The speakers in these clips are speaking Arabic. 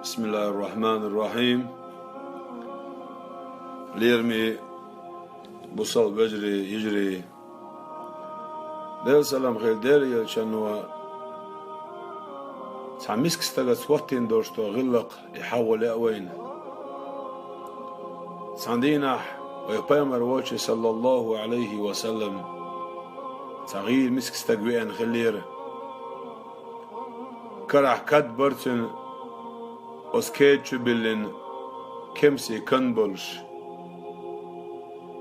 بسم الله الرحمن الرحيم. ليرمي بوصل بجري يجري دير سلام خير ديري شنو تعميسك استغت وقتين دوشتو غلق يحول يأوين ساندينا ويبايمر ووشي صلى الله عليه وسلم تغيير مسك استقبئن خلير كرح كد برتن اسكيتش بلن كمسي كنبلش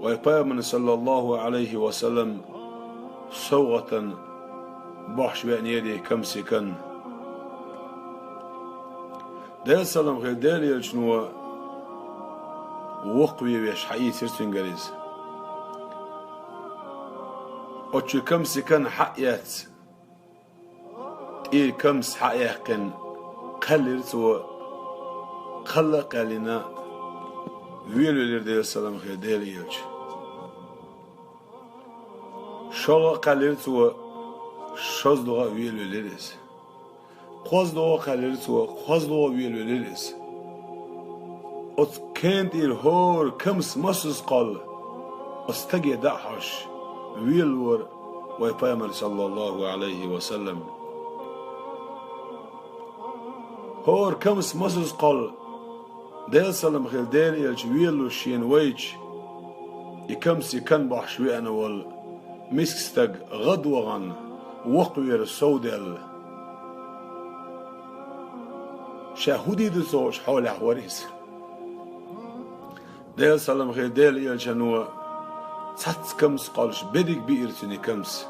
ويبايمر صلى الله عليه وسلم صوغة بوحش بأن يدي كمسي كن دير سلام غير دير يلجنوا وقوي ويش حقيقي سيرتين غريز وچو كمسي كن حقيات إيه كمس حقيقن قلرت وقلق لنا ويلو دير سلام غير دير يلج شغل قلرت وشزدغا ويلو لريز قصدوا قلرت وقصدوا ويلو لريز ات كانت الهور كمس مسس قال استجي دحش ويلور ويبايمر صلى الله عليه وسلم هور كمس مسس قال دير سلام خير دير يلج ويلو شين ويج يكمس يكن بحش ويانا وال مسكستج غدوغن وقوير السودال شاهودي دسوش حول حواريس دير سلام خير دير يلجنوا تات كمس قالش بدك بيرتني كمس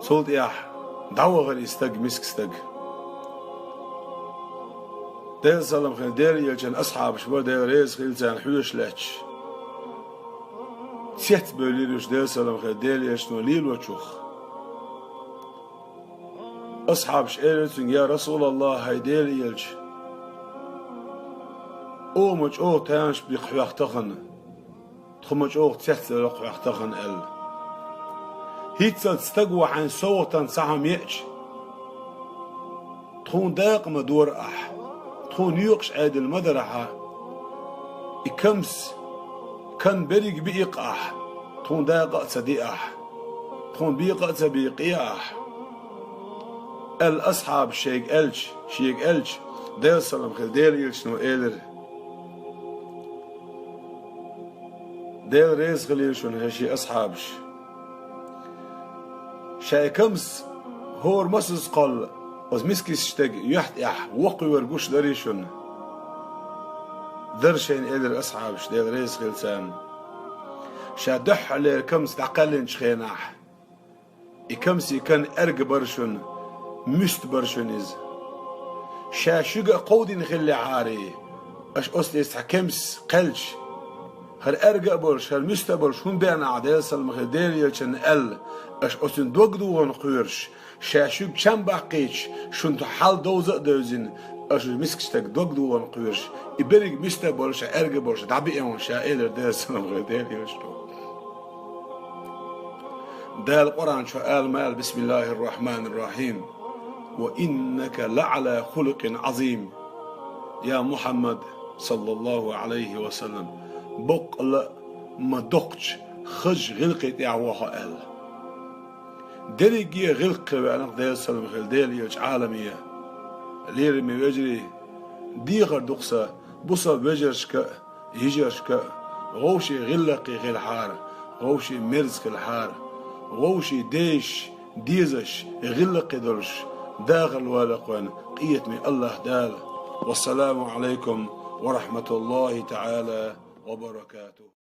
صوت ياح دعوة غير يستج مسكستج دير سلام خير دير يلجن أصحاب شبه دير ريز خيلتان حوش لاتش سيت بوليروش دير سلام خير دير يلجنوا ليل وشوخ أصحاب شئرتن يا رسول الله هيدير يلج أومج أو تانش بيقحوخ تخن تخمج أو تحت لقحوخ تخن ال هيتسل تستقوى عن صوتا سهم يأج تخون داق مدور أح تخون يوقش عيد المدرحة إكمس كان بريق بيق أح تخون داق صديق أح تخون بيق تبيقي أح الأصحاب شيخ ألج دير سلام خير دير يلشنو إيلر دير ريز خليل شون هشي أصحابش شاي كمس هور مسس قال وز مسكيس شتاق يحت إح وقوي ورقوش داريشون درشين إيلر أصحابش دير ريز خلسان شا دح عليه كمس تعقلن شخين أح إكمس يكن أرق برشون مستبرشونيز شاشق قودين خلي عاري اش أستيس حكمس قلش هر أرقى برش هر مستبرش هم بيان عديل سلم خدير يلشن اش أستن دوغدو ونقيرش شاشق شم باقيش شون تحال دوزق دوزين اش مسكشتك دوغدو ونقيرش إبرق مستبرش أرقى برش دعبي ايون شائلر ديل سلم خدير يلشن ده القرآن شو قال مال بسم الله الرحمن الرحيم وإنك لعلى خلق عظيم يا محمد صلى الله عليه وسلم بقل ما دقش خج غلقت يعوها قال درجي غلق بأنك دير سلم خلدير يلج عالمية لير مي وجري ديغر دقسة بصا بجرشك يجرشك غوشي غلقي غير حار غوشي مرزك الحار غوشي ديش ديزش غلق درش داخل والقوان قيتمي الله دال والسلام عليكم ورحمة الله تعالى وبركاته.